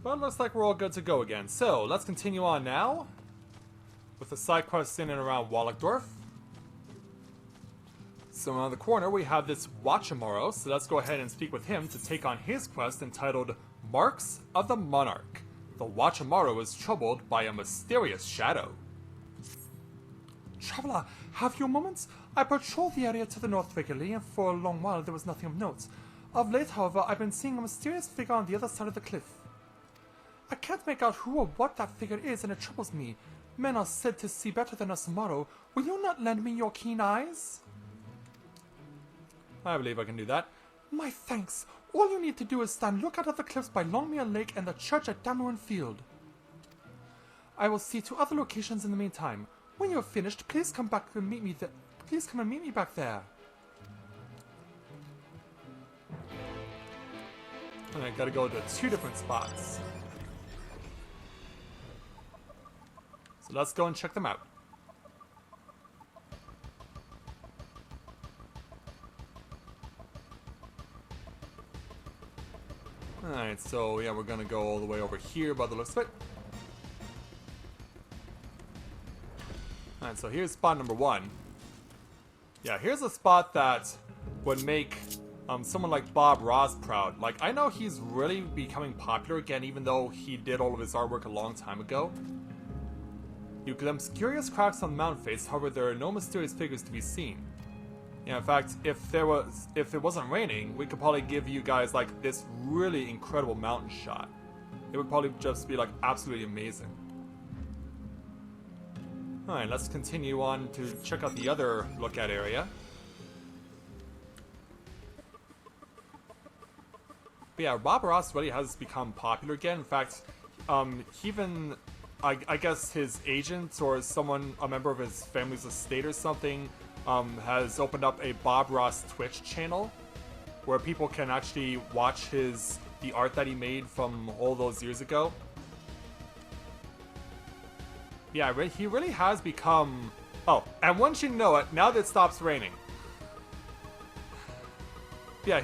But it looks like we're all good to go again. So, let's continue on now with the side quests in and around Wallachdorf. So around the corner we have this Watchamoro, so let's go ahead and speak with him to take on his quest entitled Marks of the Monarch. The Watchamoro is troubled by a mysterious shadow. Traveler, have you a moment? I patrolled the area to the north regularly, and for a long while there was nothing of note. Of late, however, I've been seeing a mysterious figure on the other side of the cliff. I can't make out who or what that figure is, and it troubles me. Men are said to see better than us tomorrow. Will you not lend me your keen eyes? I believe I can do that. My thanks. All you need to do is stand lookout at the cliffs by Longmere Lake and the church at Dameron Field. I will see to other locations in the meantime. When you have finished, please come back and meet me there. Please come and meet me back there. And I gotta go to 2 different spots. So let's go and check them out. Alright, so yeah, we're gonna go all the way over here by the looks of it. Alright, so here's spot number 1. Yeah, here's a spot that would make someone like Bob Ross proud. Like, I know he's really becoming popular again, even though he did all of his artwork a long time ago. You glimpse curious cracks on the mountain face, however there are no mysterious figures to be seen. Yeah, in fact, if it wasn't raining, we could probably give you guys like this really incredible mountain shot. It would probably just be like absolutely amazing. Alright, let's continue on to check out the other lookout area. But yeah, Bob Ross really has become popular again. In fact, even I guess his agent or someone, a member of his family's estate or something, has opened up a Bob Ross Twitch channel where people can actually watch the art that he made from all those years ago. Yeah, he really has become... Oh, and once you know it, now that it stops raining. Yeah,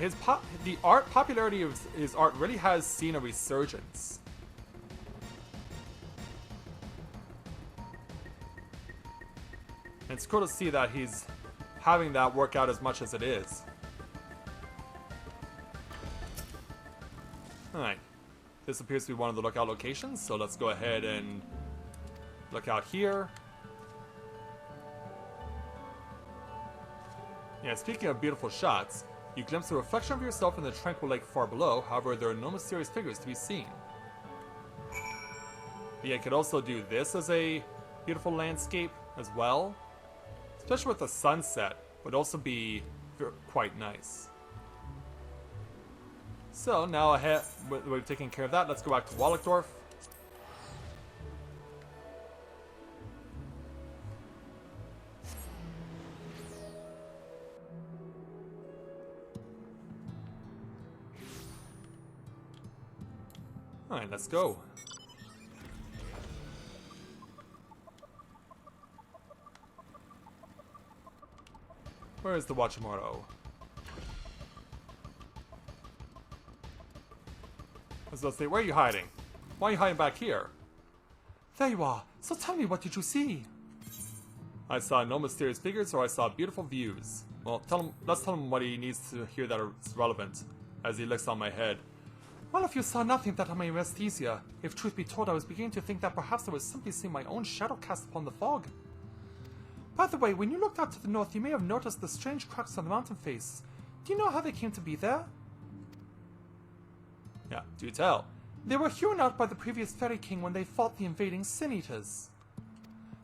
the popularity of his art really has seen a resurgence. And it's cool to see that he's having that work out as much as it is. Alright. This appears to be one of the lookout locations, so let's go ahead and look out here. Yeah, speaking of beautiful shots, you glimpse a reflection of yourself in the tranquil lake far below, however there are no mysterious figures to be seen. But yeah, you could also do this as a beautiful landscape as well. Especially with the sunset, would also be quite nice. So now ahead, we've taken care of that. Let's go back to Wallachdorf. Alright, let's go. Where is the Watchamoro? I was going to say, where are you hiding? Why are you hiding back here? There you are. So tell me, what did you see? I saw no mysterious figures, or I saw beautiful views. Well, let's tell him what he needs to hear that is relevant, as he licks on my head. Well, if you saw nothing, that I may rest easier. If truth be told, I was beginning to think that perhaps I was simply seeing my own shadow cast upon the fog. By the way, when you looked out to the north, you may have noticed the strange cracks on the mountain face. Do you know how they came to be there? Yeah, do tell. They were hewn out by the previous Fairy King when they fought the invading Sin-Eaters.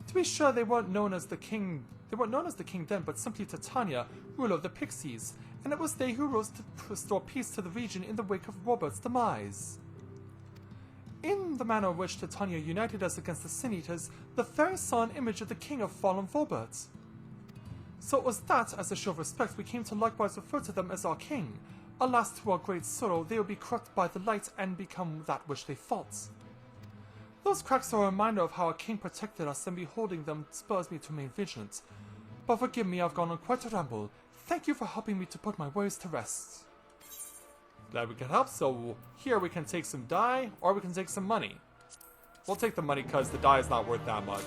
To be sure, they weren't known as the king then, but simply Titania, ruler of the Pixies, and it was they who rose to restore peace to the region in the wake of Robert's demise. In the manner in which Titania united us against the Sin-Eaters, the fairies saw an image of the king of fallen Robert. So it was that, as a show of respect, we came to likewise refer to them as our king. Alas, to our great sorrow, they will be corrupted by the light and become that which they fought. Those cracks are a reminder of how our king protected us, and beholding them spurs me to remain vigilant. But forgive me, I've gone on quite a ramble. Thank you for helping me to put my worries to rest. that we can help. So here we can take some dye, or we can take some money. We'll take the money because the dye is not worth that much.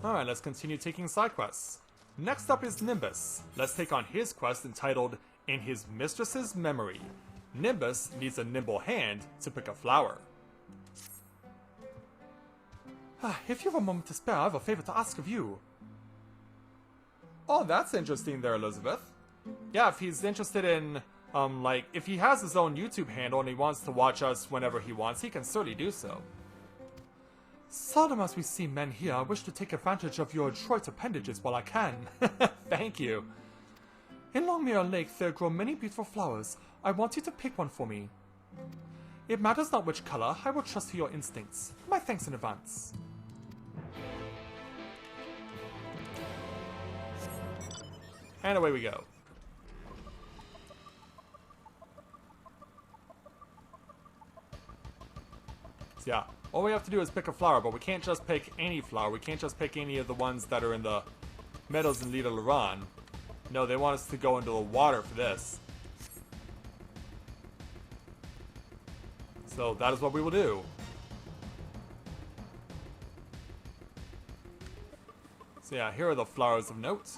Alright, let's continue taking side quests. Next up is Nimbus. Let's take on his quest entitled In His Mistress's Memory. Nimbus needs a nimble hand to pick a flower. If you have a moment to spare, I have a favor to ask of you. Oh, that's interesting there, Elizabeth. Yeah, if he's interested in, like, if he has his own YouTube handle and he wants to watch us whenever he wants, he can certainly do so. Seldom as we see men here, I wish to take advantage of your adroit appendages while I can. Thank you. In Longmere Lake there grow many beautiful flowers. I want you to pick one for me. It matters not which color, I will trust to your instincts. My thanks in advance. And away we go. So yeah, all we have to do is pick a flower, but we can't just pick any flower. We can't just pick any of the ones that are in the meadows in Lida Luran. No, they want us to go into the water for this. So that is what we will do. So yeah, here are the flowers of note.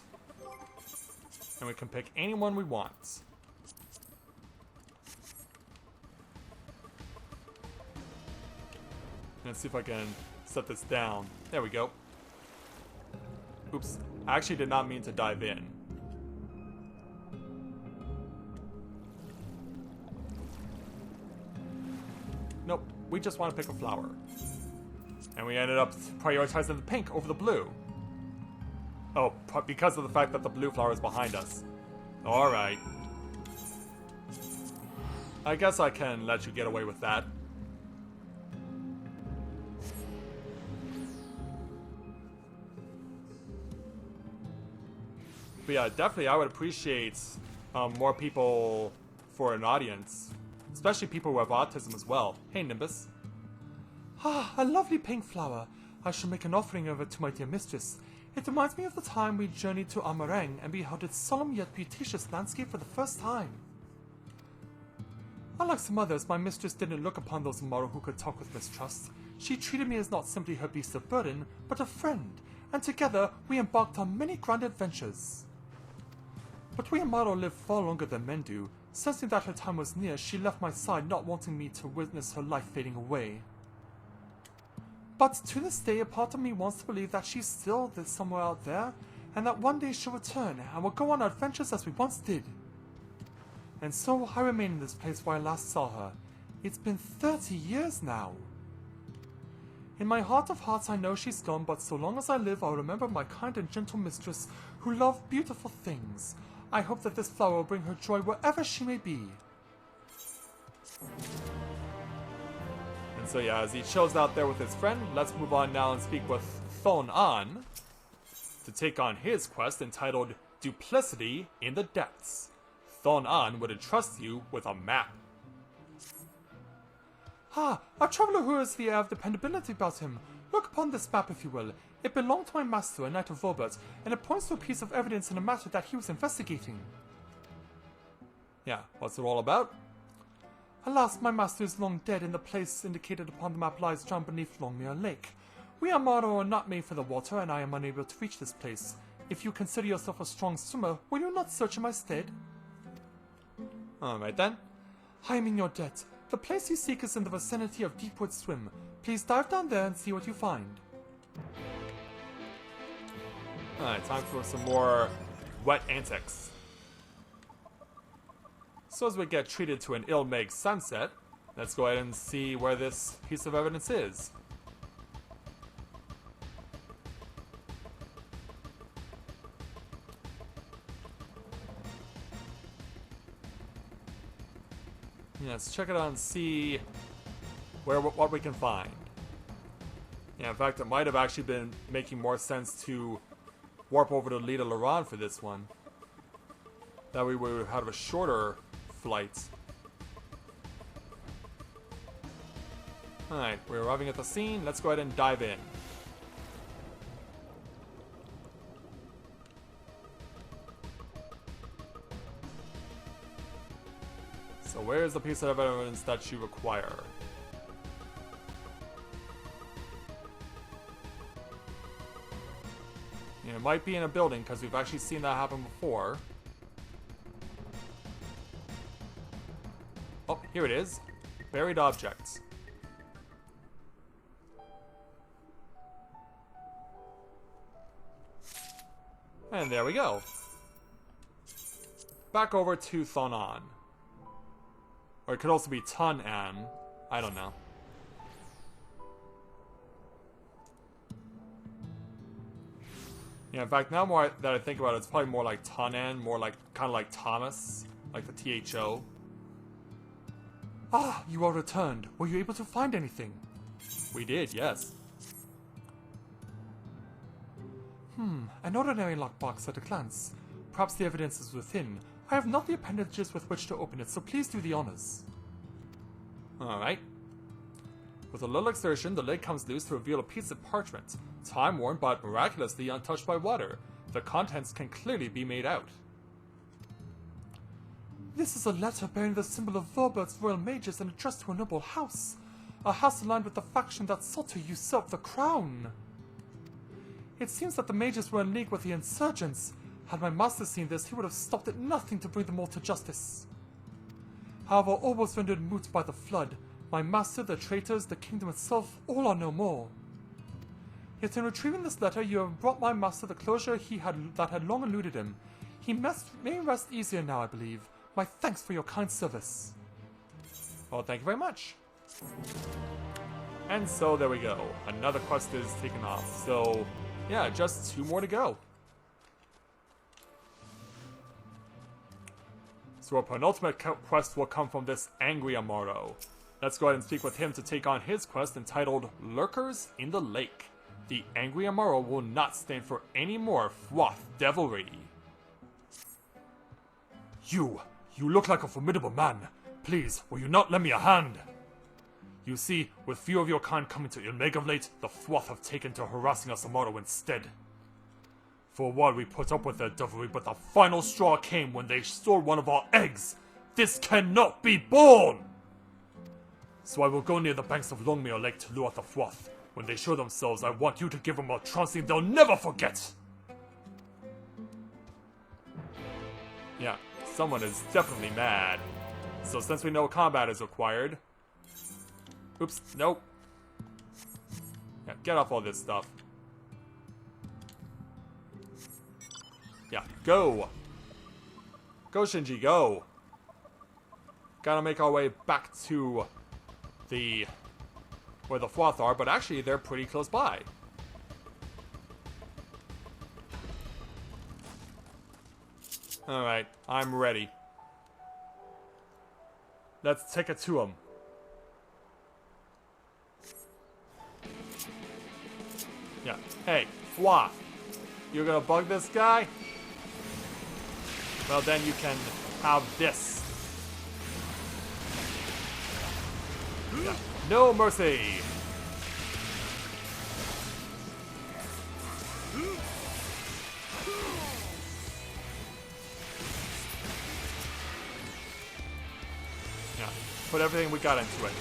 And we can pick any one we want. Let's see if I can set this down. There we go. Oops. I actually did not mean to dive in. Nope. We just want to pick a flower. And we ended up prioritizing the pink over the blue. Oh, because of the fact that the blue flower is behind us. Alright. I guess I can let you get away with that. But yeah, definitely I would appreciate more people for an audience. Especially people who have autism as well. Hey, Nimbus. Ah, a lovely pink flower. I shall make an offering of it to my dear mistress. It reminds me of the time we journeyed to Il Mheg and beheld its solemn yet beauteous landscape for the first time. Unlike some others, my mistress didn't look upon those immoral who could talk with mistrust. She treated me as not simply her beast of burden, but a friend, and together we embarked on many grand adventures. But we immoral live far longer than men do. Sensing that her time was near, she left my side, not wanting me to witness her life fading away. But to this day, a part of me wants to believe that she's still somewhere out there, and that one day she'll return, and we'll go on adventures as we once did. And so I remain in this place where I last saw her. It's been 30 years now. In my heart of hearts I know she's gone, but so long as I live I'll remember my kind and gentle mistress who loved beautiful things. I hope that this flower will bring her joy wherever she may be. And so yeah, as he chills out there with his friend, let's move on now and speak with Thon An to take on his quest entitled Duplicity in the Depths. Thon An would entrust you with a map. Ah, a traveller who has the air of dependability about him. Look upon this map if you will. It belonged to my master, a knight of Robert, and it points to a piece of evidence in a matter that he was investigating. Yeah, what's it all about? Alas, my master is long dead, and the place indicated upon the map lies down beneath Longmere Lake. We Amaro are not made for the water, and I am unable to reach this place. If you consider yourself a strong swimmer, will you not search in my stead? Alright then. I am in your debt. The place you seek is in the vicinity of Deepwood Swim. Please dive down there and see what you find. Alright, time for some more wet antics. So as we get treated to an Il Mheg sunset, let's go ahead and see where this piece of evidence is. Yeah, let's check it out and see what we can find. Yeah, in fact, it might have actually been making more sense to warp over to Lida Luran for this one. That way we would have a shorter flight. Alright, we're arriving at the scene. Let's go ahead and dive in. So where's the piece of evidence that you require? You know, it might be in a building, because we've actually seen that happen before. Oh, here it is. Buried objects. And there we go. Back over to Thonan. Or it could also be Tun-An. I don't know. Yeah, in fact, now more that I think about it, it's probably more like Tun-An, more like, kind of like Thomas. Like the THO. Ah, you are returned. Were you able to find anything? We did, yes. An ordinary lockbox at a glance. Perhaps the evidence is within. I have not the appendages with which to open it, so please do the honors. Alright. With a little exertion, the lid comes loose to reveal a piece of parchment. Time-worn, but miraculously untouched by water. The contents can clearly be made out. This is a letter bearing the symbol of Vorbert's royal mages and addressed to a noble house. A house aligned with the faction that sought to usurp the crown. It seems that the mages were in league with the insurgents. Had my master seen this, he would have stopped at nothing to bring them all to justice. However, all was rendered moot by the flood. My master, the traitors, the kingdom itself, all are no more. Yet in retrieving this letter, you have brought my master the closure that had long eluded him. He may rest easier now, I believe. My thanks for your kind service. Well, thank you very much. And so there we go. Another quest is taken off. So, yeah, just 2 more to go. So our penultimate quest will come from this angry Amaro. Let's go ahead and speak with him to take on his quest entitled Lurkers in the Lake. The angry Amaro will not stand for any more Fwath devilry. You look like a formidable man. Please, will you not lend me a hand? You see, with few of your kind coming to Il Mheg of late, the Fwath have taken to harassing us tomorrow instead. For a while we put up with their devilry, but the final straw came when they stole one of our eggs. This cannot be borne! So I will go near the banks of Longmere Lake to lure out the Fwath. When they show themselves, I want you to give them a trouncing they'll never forget! Yeah, someone is definitely mad. So since we know combat is required... Oops, nope. Yeah, get off all this stuff. Yeah, go! Go, Shinji, go! Gotta make our way back to the... where the Fwath are, but actually they're pretty close by. Alright, I'm ready. Let's take it to them. Yeah, hey, Fwath, you're gonna bug this guy? Well, then you can have this. Yeah. No mercy! Yeah, put everything we got into it.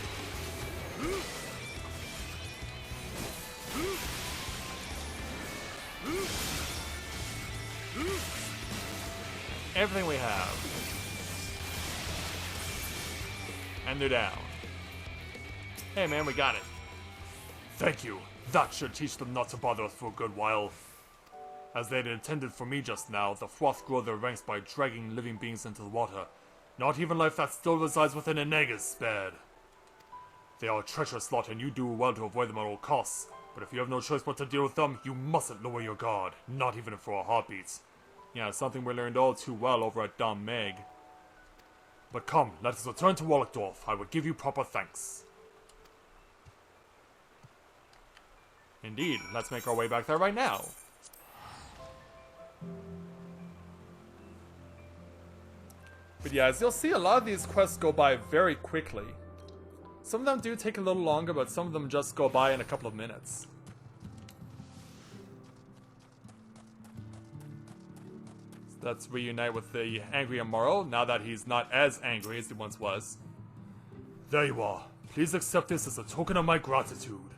Everything we have. And they're down. Hey man, we got it. Thank you. That should teach them not to bother us for a good while. As they'd intended for me just now, the Fwath grow their ranks by dragging living beings into the water. Not even life that still resides within an egg is spared. They are a treacherous lot and you do well to avoid them at all costs. But if you have no choice but to deal with them, you mustn't lower your guard. Not even for a heartbeat. Yeah, something we learned all too well over at Il Mheg. But come, let us return to Wallachdorf. I will give you proper thanks. Indeed, let's make our way back there right now. But yeah, as you'll see, a lot of these quests go by very quickly. Some of them do take a little longer, but some of them just go by in a couple of minutes. So Let's reunite with the angry Amaro, now that he's not as angry as he once was. There you are. Please accept this as a token of my gratitude.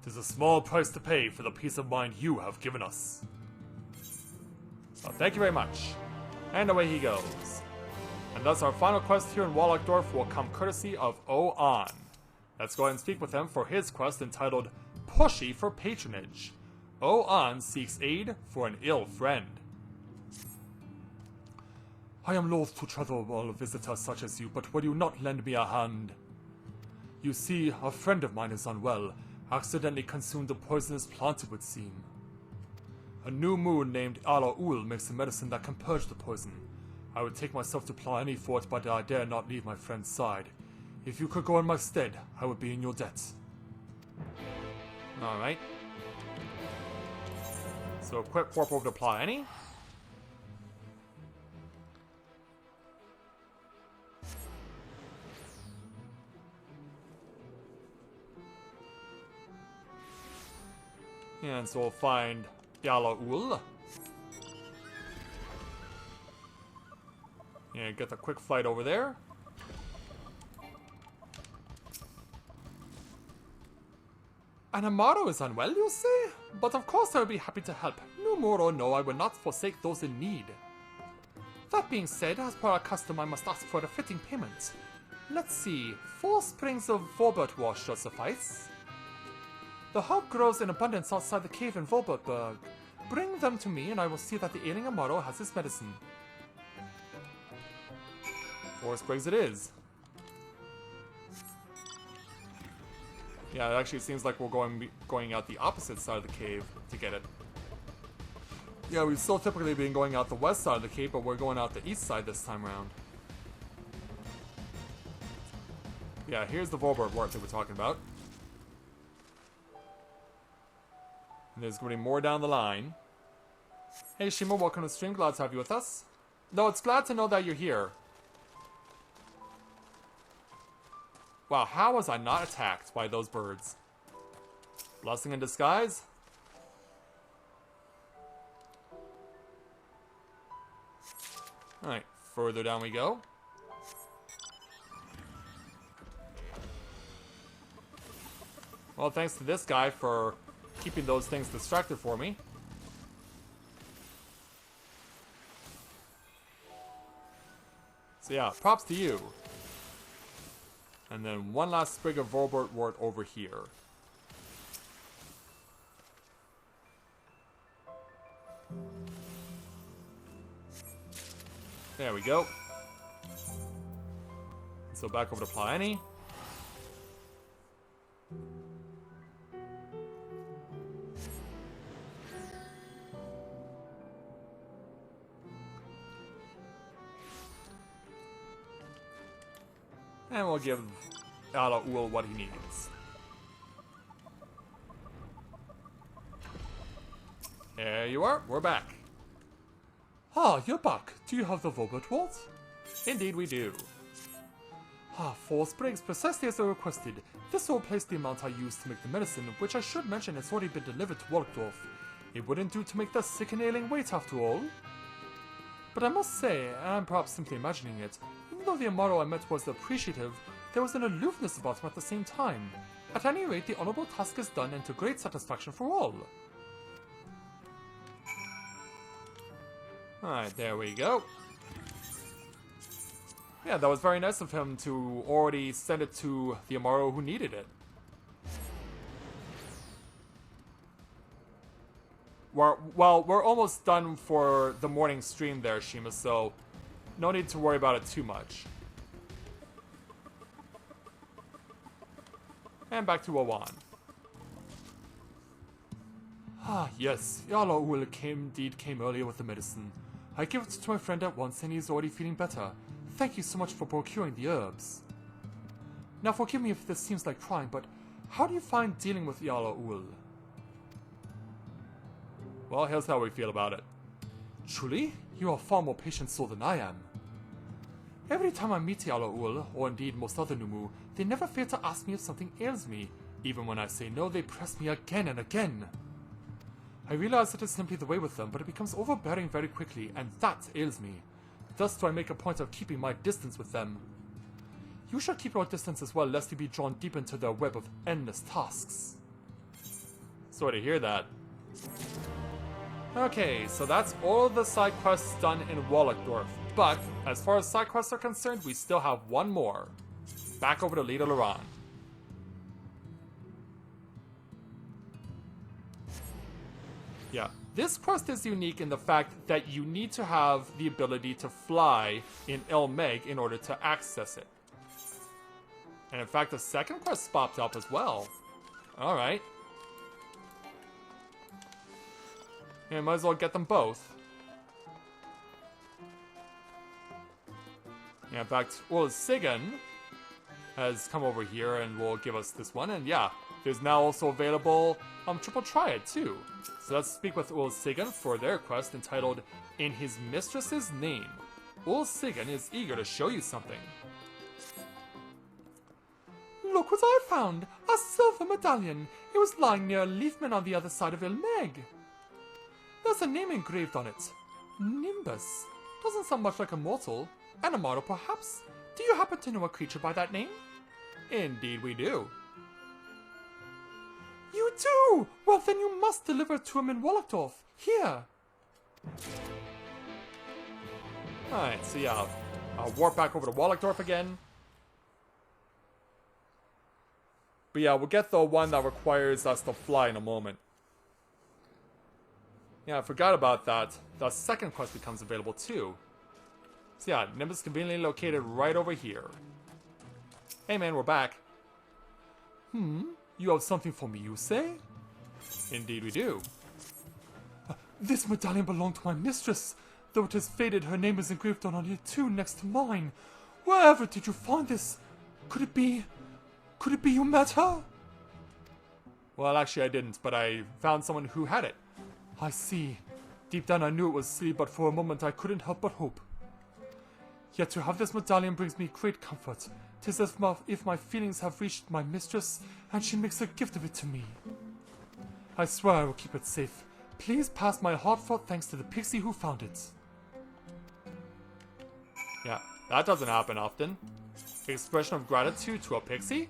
It is a small price to pay for the peace of mind you have given us. So thank you very much. And away he goes. And thus our final quest here in Wallachsdorf will come courtesy of O-On. Let's go ahead and speak with him for his quest entitled Pushy for Patronage. O-On seeks aid for an ill friend. I am loath to trouble a visitor such as you, but will you not lend me a hand? You see, a friend of mine is unwell, accidentally consumed a poisonous plant it would seem. A new moon named Ala-Ul makes a medicine that can purge the poison. I would take myself to apply any for it, but I dare not leave my friend's side. If you could go in my stead, I would be in your debt. Alright. So quick warp over to apply any. And so we'll find Ala-Ul. And get the quick flight over there. An Amaro is unwell, you say? But of course I will be happy to help. No more or no, I will not forsake those in need. That being said, as per our custom, I must ask for a fitting payment. Let's see, 4 springs of Volbert wash should suffice. The herb grows in abundance outside the cave in Volbertberg. Bring them to me and I will see that the ailing Amaro has his medicine. 4 springs it is. Yeah, it actually seems like we're going out the opposite side of the cave to get it. Yeah, we've still typically been going out the west side of the cave, but we're going out the east side this time around. Yeah, here's the Volbert wart that we're talking about. And there's going to be more down the line. Hey Shima, welcome to the stream. Glad to have you with us. No, it's glad to know that you're here. Wow, how was I not attacked by those birds? Blessing in disguise? Alright, further down we go. Well, thanks to this guy for keeping those things distracted for me. So yeah, props to you. And then one last sprig of Volbert wart over here. There we go. So back over to Pliny. And we'll give Ala-Ul what he needs. There you are, we're back. Ah, you're back. Do you have the Volbert wart? Indeed we do. Ah, 4 sprigs, precisely as I requested. This will replace the amount I used to make the medicine, which I should mention has already been delivered to Waldorf. It wouldn't do to make the sick and ailing wait after all. But I must say, and I'm perhaps simply imagining it, even though the Amaro I met was appreciative, there was an aloofness about him at the same time. At any rate, the honourable task is done and to great satisfaction for all. Alright, there we go. Yeah, that was very nice of him to already send it to the Amaro who needed it. We're almost done for the morning stream there, Shima, so no need to worry about it too much. And back to Owan. Ah, yes, Ala-Ul indeed came earlier with the medicine. I gave it to my friend at once and he's already feeling better. Thank you so much for procuring the herbs. Now forgive me if this seems like prying, but how do you find dealing with Ala-Ul? Well, here's how we feel about it. Truly? You are far more patient soul than I am. Every time I meet Ala-Ul, or indeed most other Numu, they never fail to ask me if something ails me. Even when I say no, they press me again and again. I realize it is simply the way with them, but it becomes overbearing very quickly, and that ails me. Thus do I make a point of keeping my distance with them. You should keep your distance as well, lest you be drawn deep into their web of endless tasks. Sorry to hear that. Okay, so that's all the side quests done in Wallachdorf. But, as far as side quests are concerned, we still have one more. Back over to Leda Luran. Yeah, this quest is unique in the fact that you need to have the ability to fly in Il Mheg in order to access it. And in fact, the second quest popped up as well. Alright. Yeah, might as well get them both. Yeah, in fact, Sigan has come over here and will give us this one. And yeah, there's now also available Triple Triad too. So let's speak with Sigan for their quest entitled In His Mistress's Name. Sigan is eager to show you something. Look what I found! A silver medallion! It was lying near a leafman on the other side of Il Mheg. There's a name engraved on it. Nimbus. Doesn't sound much like a mortal. An immortal, perhaps? Do you happen to know a creature by that name? Indeed we do. You do! Well, then you must deliver it to him in Wallachdorf. Here. Alright, so yeah, I'll warp back over to Wallachdorf again. But yeah, we'll get the one that requires us to fly in a moment. Yeah, I forgot about that. The second quest becomes available too. So yeah, Nimbus conveniently located right over here. Hey man, we're back. You have something for me, you say? Indeed we do. This medallion belonged to my mistress. Though it is faded, her name is engraved on it too, next to mine. Wherever did you find this? Could it be you met her? Well, actually I didn't, but I found someone who had it. I see. Deep down I knew it was silly, but for a moment I couldn't help but hope. Yet to have this medallion brings me great comfort. 'Tis as if my feelings have reached my mistress, and she makes a gift of it to me. I swear I will keep it safe. Please pass my heartfelt thanks to the pixie who found it. Yeah, that doesn't happen often. Expression of gratitude to a pixie?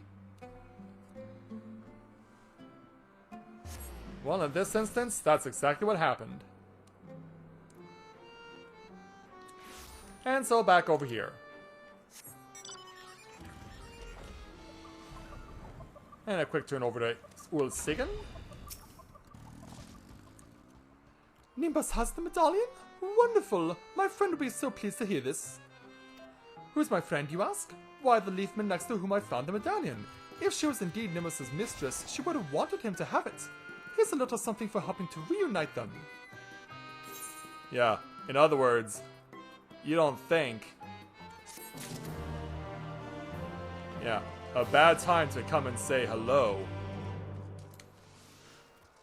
Well, in this instance, that's exactly what happened. And so back over here. And a quick turn over to Sigan. Nimbus has the medallion? Wonderful! My friend will be so pleased to hear this. Who's my friend, you ask? Why, the leafman next to whom I found the medallion. If she was indeed Nimbus's mistress, she would have wanted him to have it. Here's a little something for helping to reunite them. Yeah, in other words, you don't think... Yeah, a bad time to come and say hello.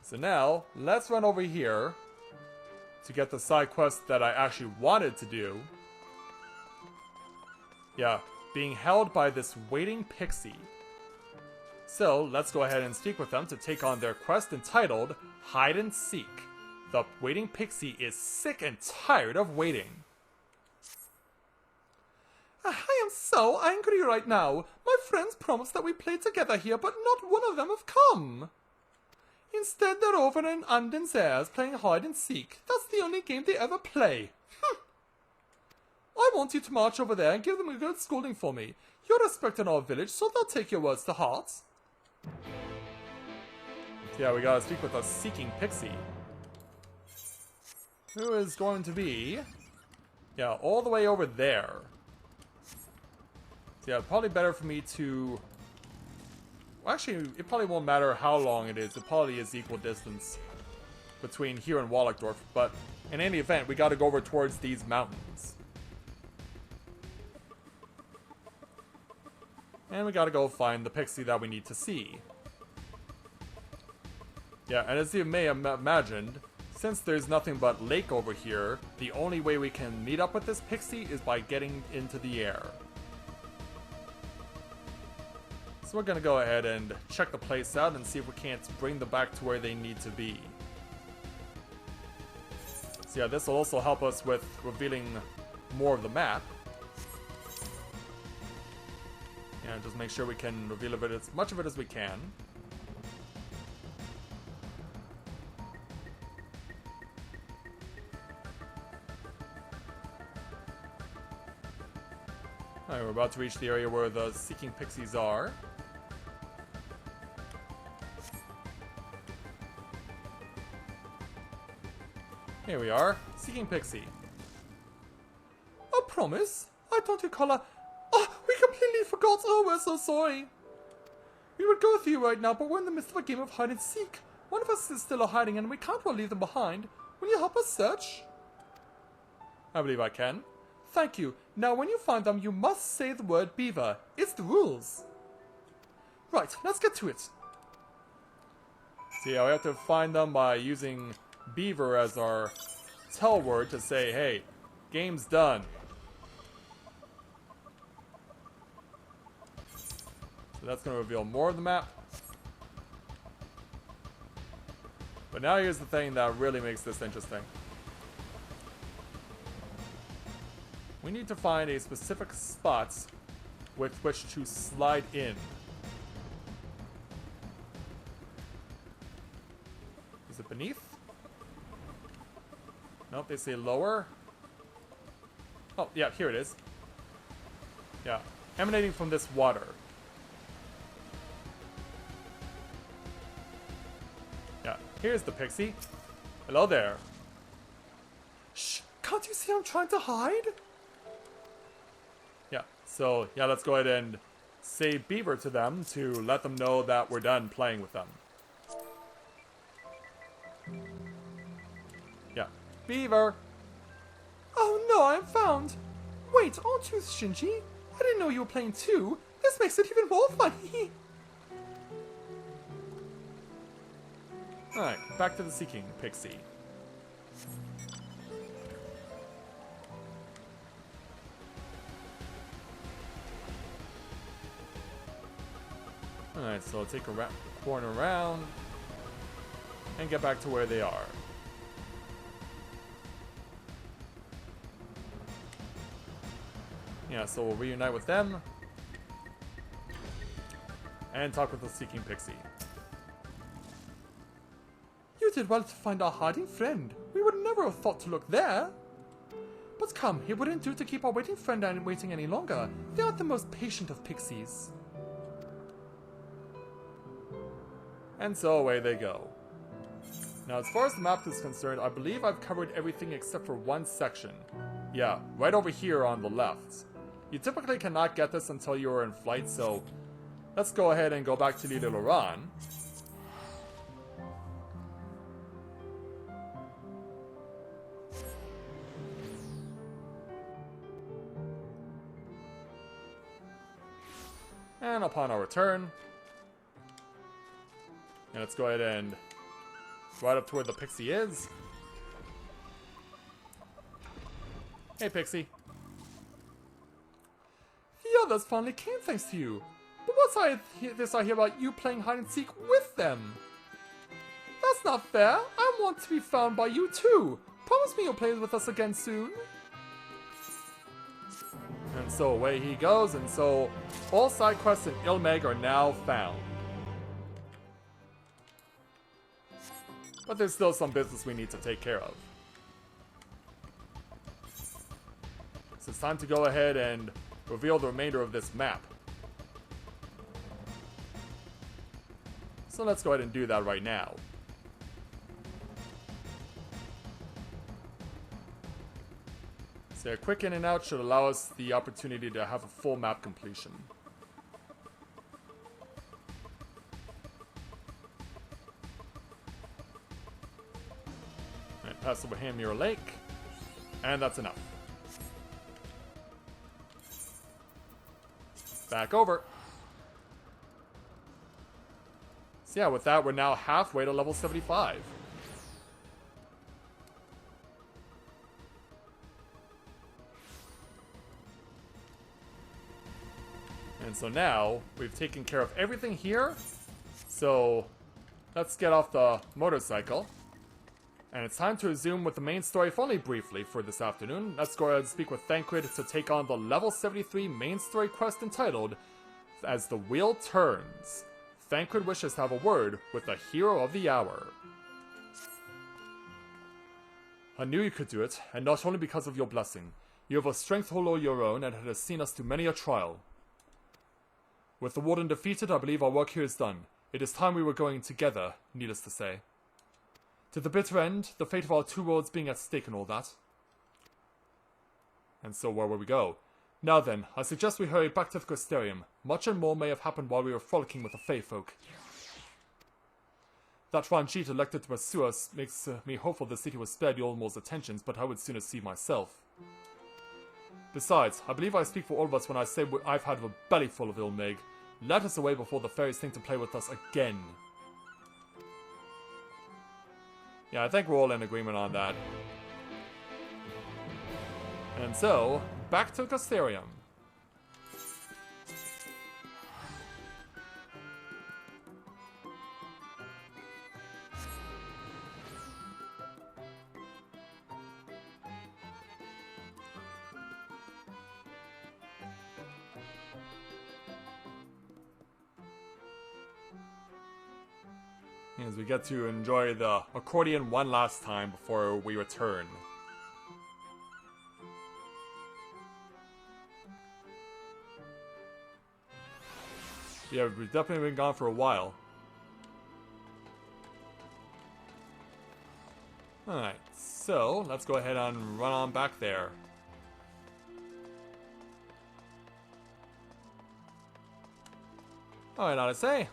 So now, let's run over here to get the side quest that I actually wanted to do. Yeah, being held by this waiting pixie. So, let's go ahead and speak with them to take on their quest entitled Hide and Seek. The waiting pixie is sick and tired of waiting. I am so angry right now. My friends promised that we play together here, but not one of them have come. Instead, they're over in Anden's Airs playing hide and seek. That's the only game they ever play. I want you to march over there and give them a good scolding for me. You're respected in our village, so they'll take your words to heart. Yeah, we gotta speak with a seeking pixie. Who is going to be... Yeah, all the way over there. So yeah, probably better for me to... Well, actually, it probably won't matter how long it is. It probably is equal distance between here and Wallachdorf. But in any event, we gotta go over towards these mountains. And we gotta go find the pixie that we need to see. Yeah, and as you may have imagined, since there's nothing but lake over here, the only way we can meet up with this pixie is by getting into the air. So we're gonna go ahead and check the place out and see if we can't bring them back to where they need to be. So yeah, this will also help us with revealing more of the map. Yeah, just make sure we can reveal as much of it as we can. Alright, we're about to reach the area where the Seeking Pixies are. Here we are, Seeking Pixie. A promise? I don't recall a... Oh, we completely forgot. Oh, we're so sorry. We would go with you right now, but we're in the midst of a game of hide and seek. One of us is still hiding and we can't well leave them behind. Will you help us search? I believe I can. Thank you. Now when you find them, you must say the word beaver. It's the rules. Right, let's get to it. So yeah, we have to find them by using beaver as our tell word to say, hey, game's done. So that's going to reveal more of the map. But now here's the thing that really makes this interesting. We need to find a specific spot with which to slide in. Is it beneath? Nope, they say lower. Oh, yeah, here it is. Yeah, emanating from this water. Yeah, here's the pixie. Hello there. Shh, can't you see I'm trying to hide? Yeah, so yeah, let's go ahead and say beaver to them to let them know that we're done playing with them. Yeah, beaver. Oh no, I'm found. Wait, aren't you Shinji? I didn't know you were playing too. This makes it even more funny. Alright, back to the Seeking Pixie. Alright, so I'll take a corner around and get back to where they are. Yeah, so we'll reunite with them and talk with the Seeking Pixie. You did well to find our hiding friend. We would never have thought to look there. But come, it wouldn't do to keep our waiting friend waiting any longer. They aren't the most patient of pixies. And so away they go. Now, as far as the map is concerned, I believe I've covered everything except for one section. Yeah, right over here on the left. You typically cannot get this until you are in flight, so let's go ahead and go back to Lille Laurent. And upon our return, and let's go ahead and right up to where the pixie is. Hey, pixie. The others finally came thanks to you. But what's I hear about you playing hide and seek with them? That's not fair. I want to be found by you too. Promise me you'll play with us again soon. And so away he goes, and so all side quests in Il Mheg are now found. But there's still some business we need to take care of. So it's time to go ahead and reveal the remainder of this map. So let's go ahead and do that right now. So a quick in and out should allow us the opportunity to have a full map completion. Alright, pass over Hamir Lake. And that's enough. Back over. So yeah, with that, we're now halfway to level 75. And so now, we've taken care of everything here. So, let's get off the motorcycle. And it's time to resume with the main story, if only briefly, for this afternoon. Let's go ahead and speak with Thancred to take on the level 73 main story quest entitled As the Wheel Turns. Thancred wishes to have a word with the hero of the hour. I knew you could do it, and not only because of your blessing. You have a strength all your own, and it has seen us through many a trial. With the warden defeated, I believe our work here is done. It is time we were going together, needless to say. To the bitter end, the fate of our two worlds being at stake and all that. And so where will we go? Now then, I suggest we hurry back to the Crystarium. Much and more may have happened while we were frolicking with the Fey folk. That Ranjit elected to pursue us makes me hopeful the city was spared Yolmor's attentions, but I would sooner see myself. Besides, I believe I speak for all of us when I say I've had a belly full of Il Mheg. Let us away before the fairies think to play with us again. Yeah, I think we're all in agreement on that. And so, back to Crystarium. As we get to enjoy the accordion one last time before we return. Yeah, we've definitely been gone for a while. Alright, so let's go ahead and run on back there. Alright, now to say.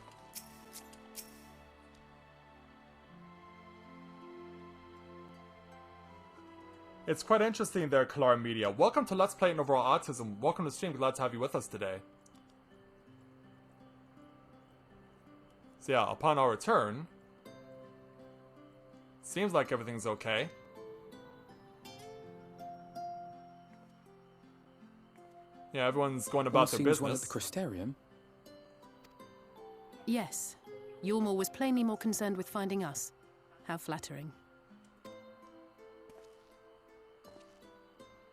It's quite interesting there, Kalar Media. Welcome to Let's Play and Overall Autism. Welcome to the stream. Glad to have you with us today. So yeah, upon our return, seems like everything's okay. Yeah, everyone's going about their business. Well at the Crystarium. Yes. Yulmor was plainly more concerned with finding us. How flattering.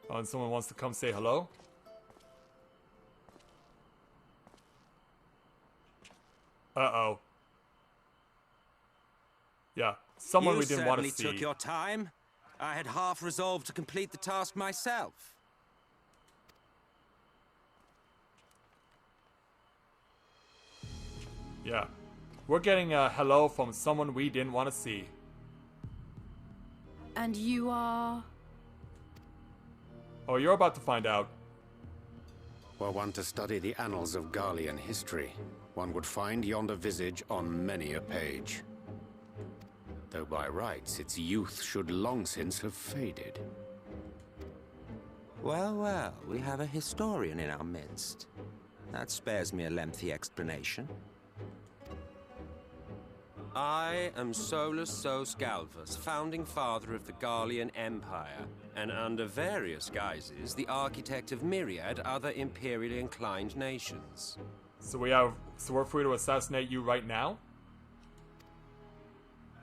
Oh, and someone wants to come say hello? Uh-oh. Yeah, someone we didn't want to see. You certainly took your time. I had half resolved to complete the task myself. Yeah. We're getting a hello from someone we didn't want to see. And you are... Oh, you're about to find out. Were one to study the annals of Garlean history, one would find yonder visage on many a page. Though by rights its youth should long since have faded. Well, well, we have a historian in our midst. That spares me a lengthy explanation. I am Solus Sos Galvus, founding father of the Garlean Empire, and under various guises, the architect of myriad other imperially inclined nations. So we're free to assassinate you right now?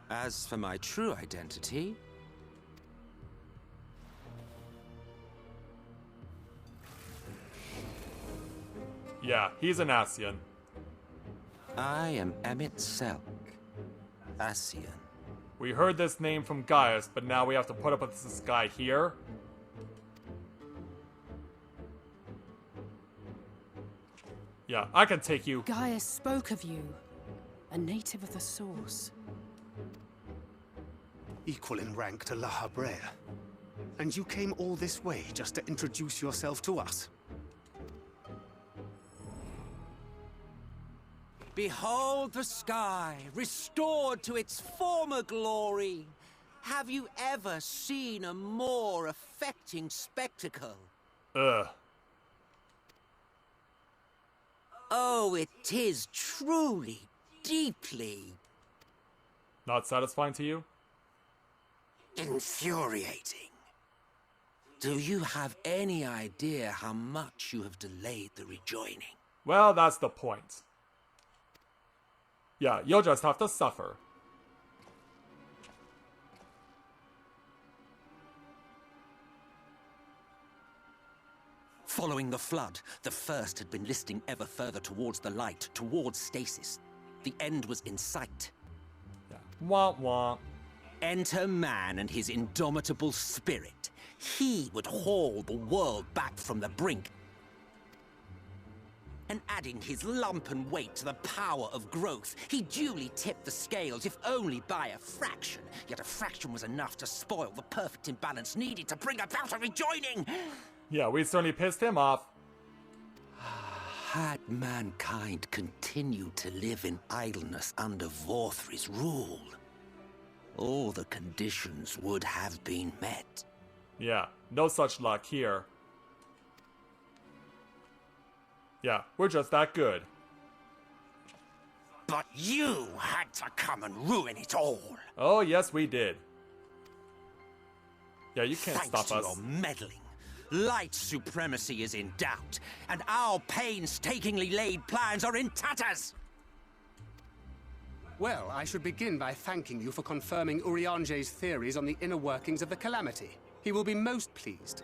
As for my true identity... Yeah, he's an Ascian. I am Emmett Selk, Ascian. We heard this name from Gaius, but now we have to put up with this guy here? Yeah, I can take you. Gaius spoke of you. A native of the Source. Equal in rank to La Habrea. And you came all this way just to introduce yourself to us? Behold the sky, restored to its former glory. Have you ever seen a more affecting spectacle? Ugh. Oh, it is truly, deeply... Not satisfying to you? infuriating. Do you have any idea how much you have delayed the rejoining? Well, that's the point. Yeah, you'll just have to suffer. Following the flood, the first had been listing ever further towards the light, towards stasis. The end was in sight. Yeah. Wah wah. Enter man and his indomitable spirit. He would haul the world back from the brink. And adding his lumpen weight to the power of growth, he duly tipped the scales, if only by a fraction. Yet a fraction was enough to spoil the perfect imbalance needed to bring about a rejoining. Yeah, we certainly pissed him off. Had mankind continued to live in idleness under Vorthry's rule, all the conditions would have been met. Yeah, no such luck here. Yeah, we're just that good. But you had to come and ruin it all. Oh, yes, we did. Yeah, you can't Thanks stop to us. your meddling, light supremacy is in doubt, and our painstakingly laid plans are in tatters. Well, I should begin by thanking you for confirming Urianger's theories on the inner workings of the Calamity. He will be most pleased.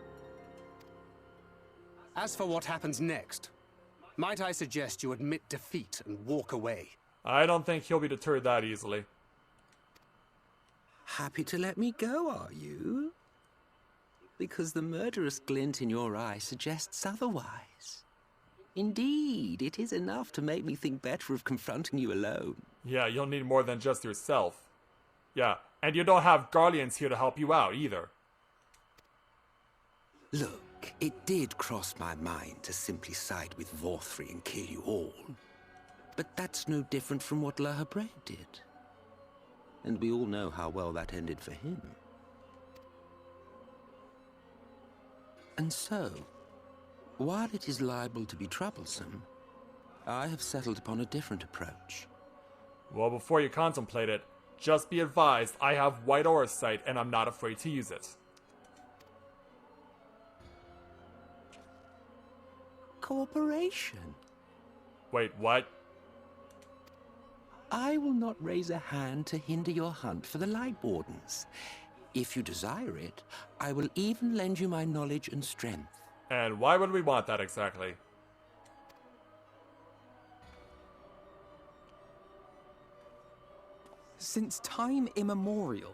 As for what happens next, might I suggest you admit defeat and walk away? I don't think he'll be deterred that easily. Happy to let me go, are you? Because the murderous glint in your eye suggests otherwise. Indeed, it is enough to make me think better of confronting you alone. Yeah, you'll need more than just yourself. Yeah, and you don't have Garleans here to help you out either. Look, it did cross my mind to simply side with Vorthry and kill you all. But that's no different from what Lurkers did. And we all know how well that ended for him. And so, while it is liable to be troublesome, I have settled upon a different approach. Well, before you contemplate it, just be advised I have white aura sight and I'm not afraid to use it. Cooperation. Wait, what? I will not raise a hand to hinder your hunt for the Light Wardens. If you desire it, I will even lend you my knowledge and strength. And why would we want that exactly? Since time immemorial,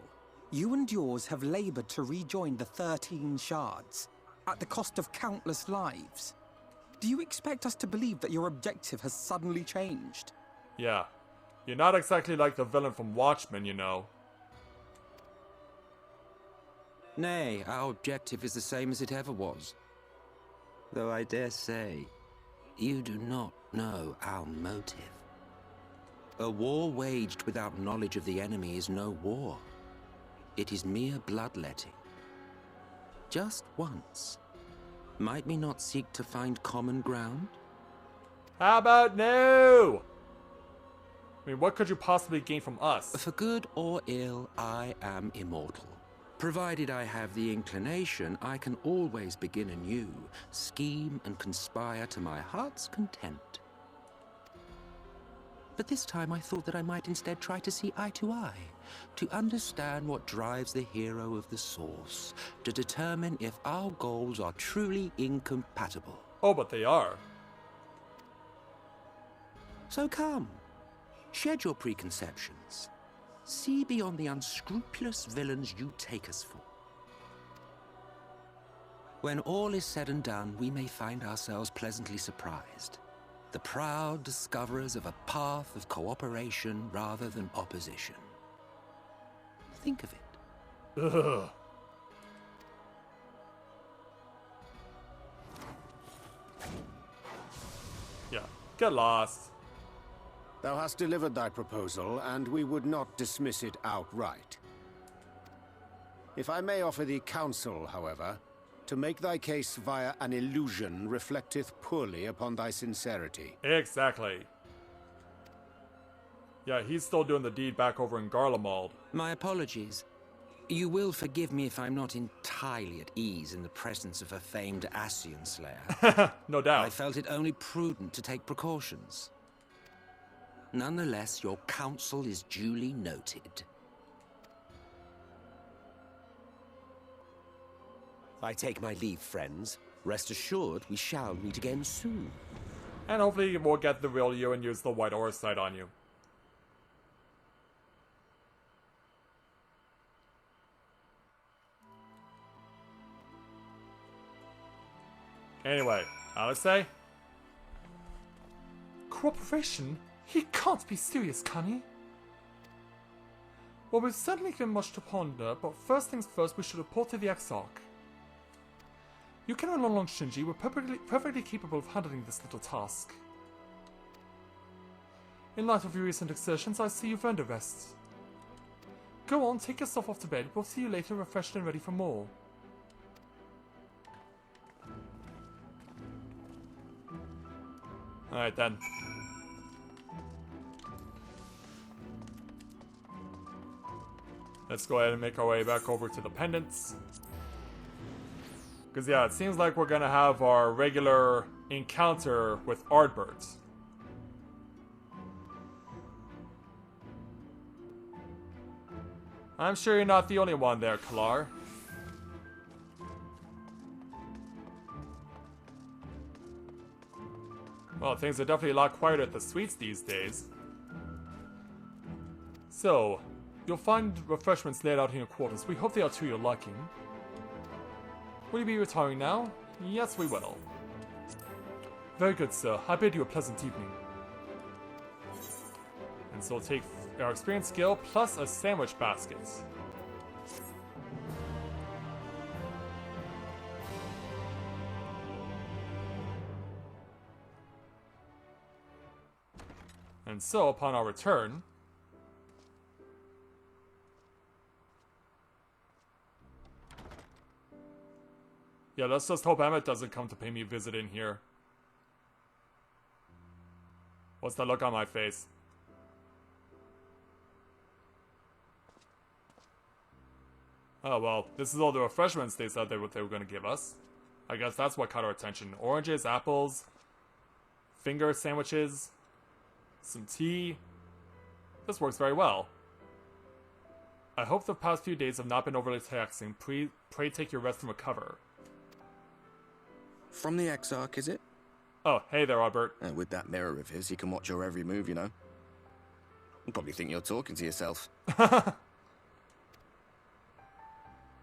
you and yours have labored to rejoin the 13 shards, at the cost of countless lives. Do you expect us to believe that your objective has suddenly changed? Yeah. You're not exactly like the villain from Watchmen, you know. Nay, our objective is the same as it ever was. Though I dare say, You do not know our motive. A war waged without knowledge of the enemy is no war. It is mere bloodletting. Just once. Might we not seek to find common ground? How about no? I mean, what could you possibly gain from us? For good or ill, I am immortal. Provided I have the inclination, I can always begin anew, scheme and conspire to my heart's content. But this time I thought that I might instead try to see eye to eye, to understand what drives the hero of the source, to determine if our goals are truly incompatible. Oh, but they are. So come, shed your preconceptions. See beyond the unscrupulous villains you take us for. When all is said and done, we may find ourselves pleasantly surprised. The proud discoverers of a path of cooperation rather than opposition. Think of it. Ugh. Yeah, get lost. Thou hast delivered thy proposal, and we would not dismiss it outright. If I may offer thee counsel, however, to make thy case via an illusion reflecteth poorly upon thy sincerity. Exactly. Yeah, he's still doing the deed back over in Garlemald. My apologies. You will forgive me if I'm not entirely at ease in the presence of a famed Ascian slayer. No doubt. I felt it only prudent to take precautions. Nonetheless, your counsel is duly noted. I take my leave, friends. Rest assured, we shall meet again soon. And hopefully we'll get the real you and use the white aura sight on you. Anyway, Alexei? Cooperation? He can't be serious, can he? Well, we've certainly given much to ponder, but first things first, we should report to the Exarch. You can run along, Shinji. We're perfectly capable of handling this little task. In light of your recent exertions, I see you've earned a rest. Go on, take yourself off to bed. We'll see you later, refreshed and ready for more. Alright then. Let's go ahead and make our way back over to the pendants. Because yeah, it seems like we're gonna have our regular encounter with Ardbert. I'm sure you're not the only one there, Kalar. Well, things are definitely a lot quieter at the suites these days. So, you'll find refreshments laid out in your quarters. We hope they are to your liking. Will you be retiring now? Yes, we will. Very good, sir. I bid you a pleasant evening. And so we'll take our experience skill plus a sandwich basket. And so, upon our return, yeah, let's just hope Emmett doesn't come to pay me a visit in here. What's that look on my face? Oh, well, this is all the refreshments they said they were going to give us. I guess that's what caught our attention. Oranges, apples, finger sandwiches, some tea. This works very well. I hope the past few days have not been overly taxing. Pray take your rest and recover. From the Exarch, is it? Oh, hey there, Robert. With that mirror of his, he can watch your every move, you know. You'll probably think you're talking to yourself. But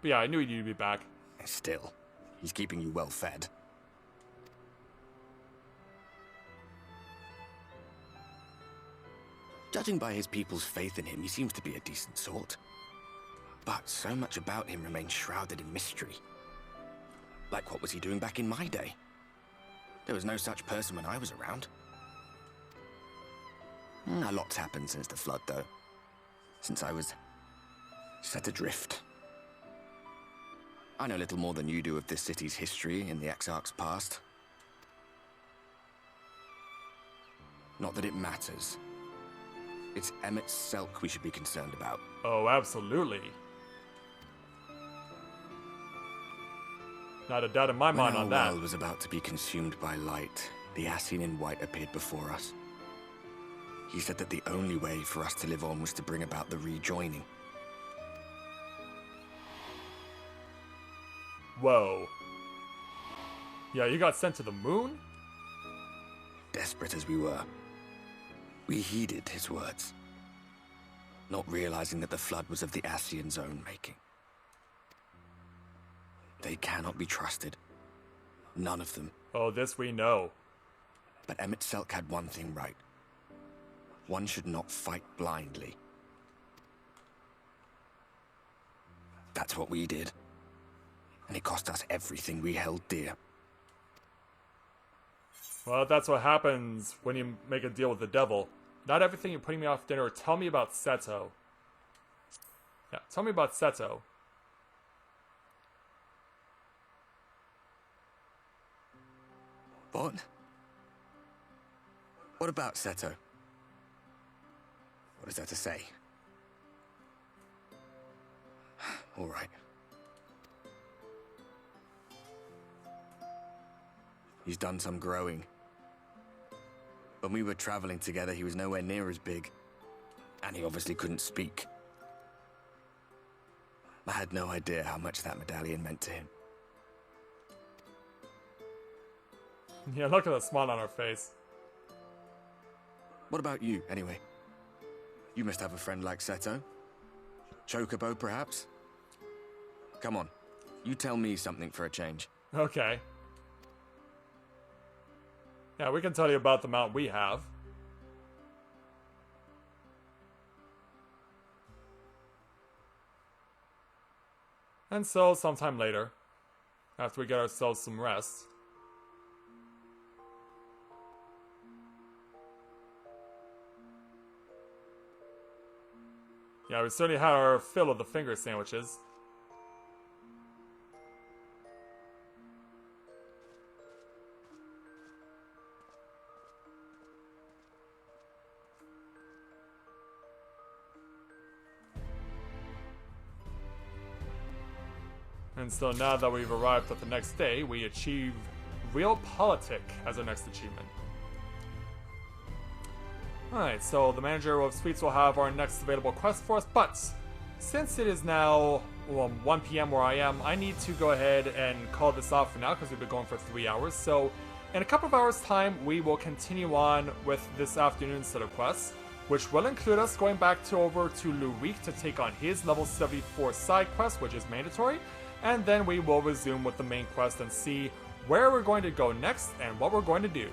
yeah, I knew you'd be back. Still, he's keeping you well fed. Judging by his people's faith in him, he seems to be a decent sort. But so much about him remains shrouded in mystery. Like, what was he doing back in my day? There was no such person when I was around. A lot's happened since the flood, though. Since I was set adrift. I know little more than you do of this city's history in the Exarch's past. Not that it matters. It's Emmet Selk we should be concerned about. Oh, absolutely. Not a doubt in my mind on that. When our world was about to be consumed by light, the Ascian in white appeared before us. He said that the only way for us to live on was to bring about the rejoining. Whoa. Yeah, you got sent to the moon? Desperate as we were, we heeded his words, not realizing that the flood was of the Ascian's own making. They cannot be trusted. None of them. Oh, this we know. But Emmet Selk had one thing right. One should not fight blindly. That's what we did. And it cost us everything we held dear. Well, that's what happens when you make a deal with the devil. Not everything you're putting me off dinner. Tell me about Seto. Yeah, tell me about Seto. What? What about Seto? What is there to say? All right. He's done some growing. When we were traveling together, he was nowhere near as big. And he obviously couldn't speak. I had no idea how much that medallion meant to him. Yeah, look at the smile on her face. What about you, anyway? You must have a friend like Seto. Chocobo, perhaps? Come on, you tell me something for a change. Okay. Yeah, we can tell you about the mount we have. And so, sometime later, after we get ourselves some rest, yeah, we certainly had our fill of the finger sandwiches. And so now that we've arrived at the next day, we achieve Realpolitik as our next achievement. Alright, so the manager of Sweets will have our next available quest for us, but since it is now 1 PM where I am, I need to go ahead and call this off for now because we've been going for 3 hours. So in a couple of hours time, we will continue on with this afternoon's set of quests, which will include us going back over to Lurik to take on his level 74 side quest, which is mandatory. And then we will resume with the main quest and see where we're going to go next and what we're going to do.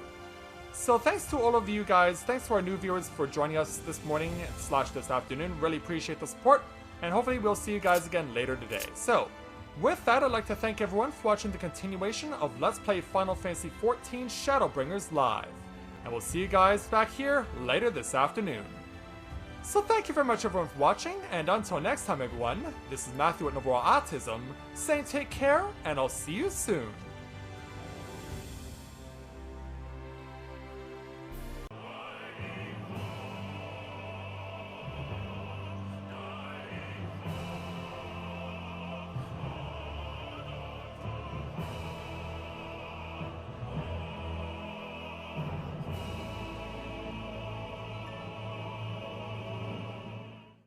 So thanks to all of you guys, thanks to our new viewers for joining us this morning / this afternoon. Really appreciate the support, and hopefully we'll see you guys again later today. So, with that, I'd like to thank everyone for watching the continuation of Let's Play Final Fantasy XIV Shadowbringers Live. And we'll see you guys back here later this afternoon. So thank you very much everyone for watching, and until next time everyone, this is Matthew at Novora Autism, saying take care, and I'll see you soon.